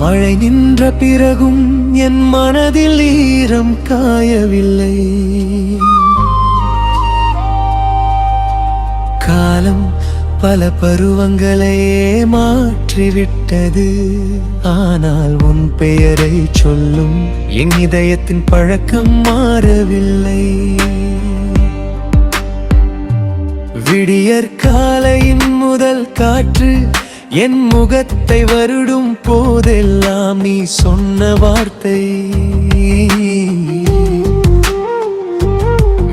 மழை நின்ற பிறகும் என் மனதில் ஈரம் காயவில்லை. காலம் பல பருவங்களையே மாற்றிவிட்டது. ஆனால் உன் பெயரை சொல்லும் என் இதயத்தின் பழக்கம் மாறவில்லை. விடியற் காலையின் முதல் காற்று என் முகத்தை வருடும் போதெல்லாம் நீ சொன்ன வார்த்தை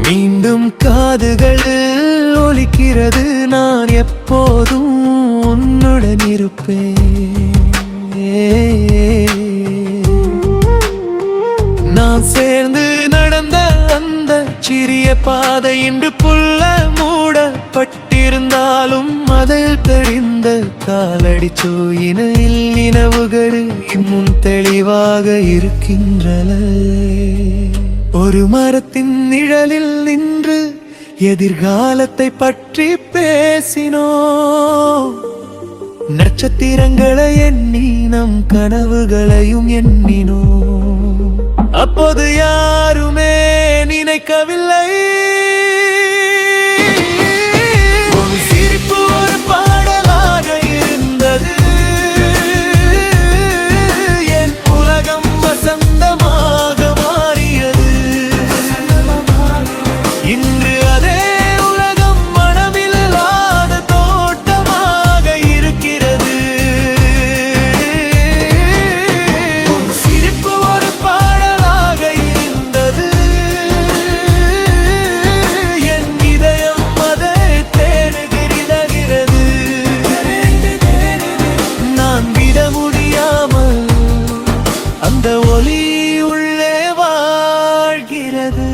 மீண்டும் காதுகளில் ஒலிக்கிறது. நான் எப்போதும் உன்னுடன் இருப்பேன். நான் சேர்ந்து நடந்த அந்த சிறிய பாதை இன்று புல்ல மூடப்பட்டிருந்தாலும் அதில் தெரிந்த காலடி சோயினில் நினைவுகள் இன்னும் தெளிவாக இருக்கின்றன. ஒரு மரத்தின் நிழலில் நின்று எதிர்காலத்தை பற்றி பேசினோம். நட்சத்திரங்களை எண்ணி நம் கனவுகளையும் எண்ணினோம். அப்போது யாருமே நினைக்கவில்லை ஒரு சிரிப்பு ஒரு பாடலாக இருந்தது. என் உலகம் வசந்தமாக மாறியது. இன்று அதே உலகம் மனமில்லாத தோட்டமாக இருக்கிறது. சிரிப்பு ஒரு பாடலாக இருந்தது. என் இதயம் அதை தேடுகிறது. நான் விட முடியாமல் அந்த ஒலி உள்ளே வாழ்கிறது.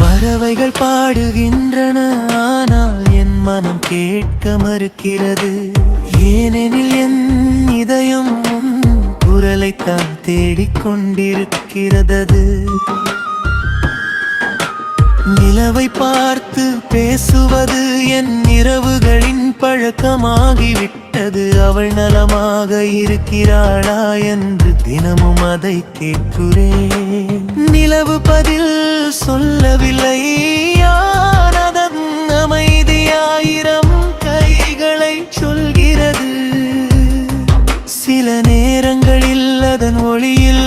பறவைகள் பாடுகின்றன, ஆனால் என் மனம் கேட்க மறுக்கிறது. ஏனெனில் என் இதயம் உன் குரலைத்தான் தேடிக்கொண்டிருக்கிறது. நிலவை பார்த்து பேசுவது என் இரவுகளின் பழக்கமாகிவிட்டது. அவள் நலமாக இருக்கிறாளா என்று தினமும் அதை கேட்கிறேன். நிலவு பதில் சொல்லவில்லை, அதன் அமைதியாயிரம் கைகளை சொல்கிறது. சில நேரங்களில் அதன் ஒளியில்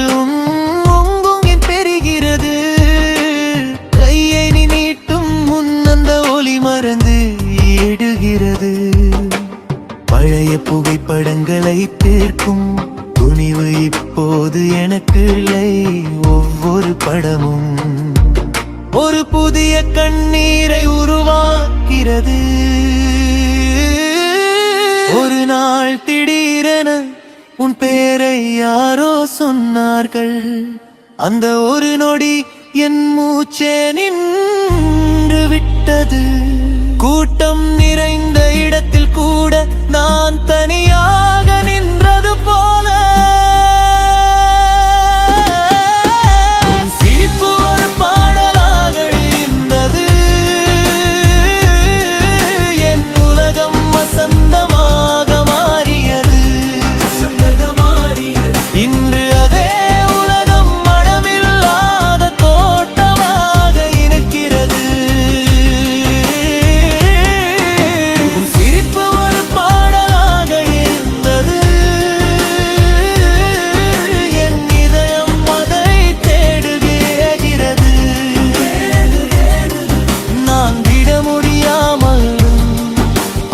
பெறுகிறது. கையை நீட்டும் முன் அந்த ஒளி மறந்து எடுகிறது. பழைய புகைப்படங்களை தேர்க்கும் துணிவு இப்போது எனக்கு இல்லை. ஒவ்வொரு படமும் ஒரு புதிய கண்ணீரை உருவாக்கிறது. ஒரு நாள் திடீரென உன் பெயரை யாரோ சொன்னார்கள். அந்த ஒரு நொடி என் மூச்சே நின்று விட்டது. கூட்டம் நிறைந்த இடத்தில் கூட நான் தனியாக நின்றது போல. சிரிப்பு ஒரு பாடலாக இருந்தது. என் உலகம் வசந்தமாக மாறியது. இன்று அதே உலகம் மனமில்லாத தோட்டமாக இருக்கிறது. சிரிப்பு ஒரு பாடலாக இருந்தது. என் இதயம் அதை தேடுகிறது. நான் விட முடியாமல்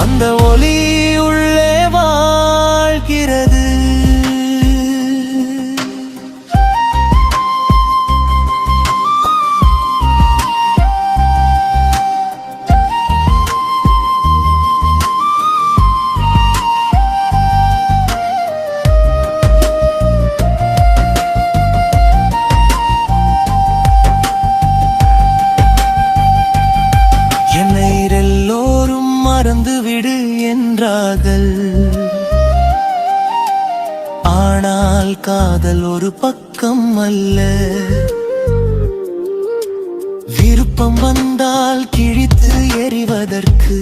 அந்த ஒலி உள்ளே வாழ்கிறது. என்னை எல்லோரும் மறந்துவிடு என்றார்கள். ஆனால் காதல் ஒரு பக்கம் அல்ல, விருப்பம் வந்தால் கிழித்து எறிவதற்கு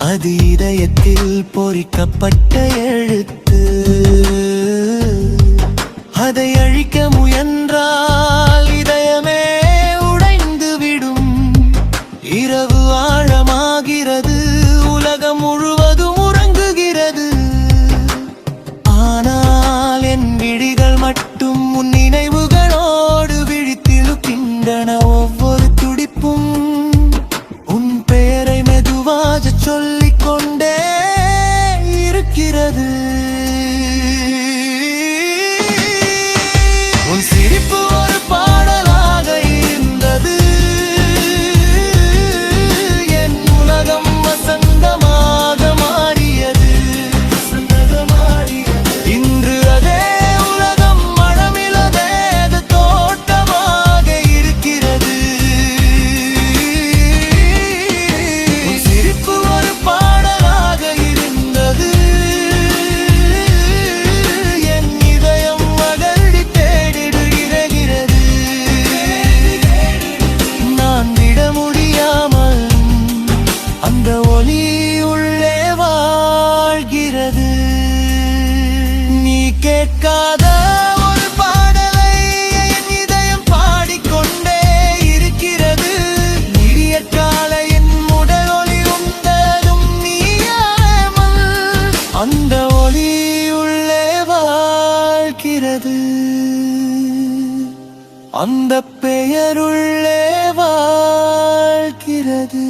அது இதயத்தில் பொறிக்கப்பட்ட எழுத்து. அதை அழிக்க முயன்றால் இதயமே உடைந்து விடும். இரவு ஆழமாகிறது, உலகம் முழுவதும் உறங்குகிறது. ஆனால் என் விழிகள் மட்டும் உன் நினைவுகளோடு விழித்திருக்கின்றன. ஒவ்வொரு துடிப்பும் உன் பெயரை மெதுவாக சொல்லிக் கொண்டே இருக்கிறது. உன் சிரிப்பு ஒரு பாடலாக இருந்தது. என் உலகம் வசந்தமாக மாறியது. இன்று அதே உலகம் மனமிலதேத தோட்டமாக இருக்கிறது. உன் சிரிப்பு ஒரு பாடலாக இருந்தது. என் இதயம் மகிழ்ச்சி தேடிடுகிறது. நான் விட முடியாமல் அந்த ஒலி உள்ளே வாழ்கிறது. நீ கேட்காத ஒரு பாடலை என் இதயம் பாடிக்கொண்டே இருக்கிறது. விடியற் காலையின் முதல் ஒலி உண்டதும் நீயாமல் அந்த ஒலி உள்ளே வாழ்கிறது. அந்த பெயருள்ளே வாழ்கிறது.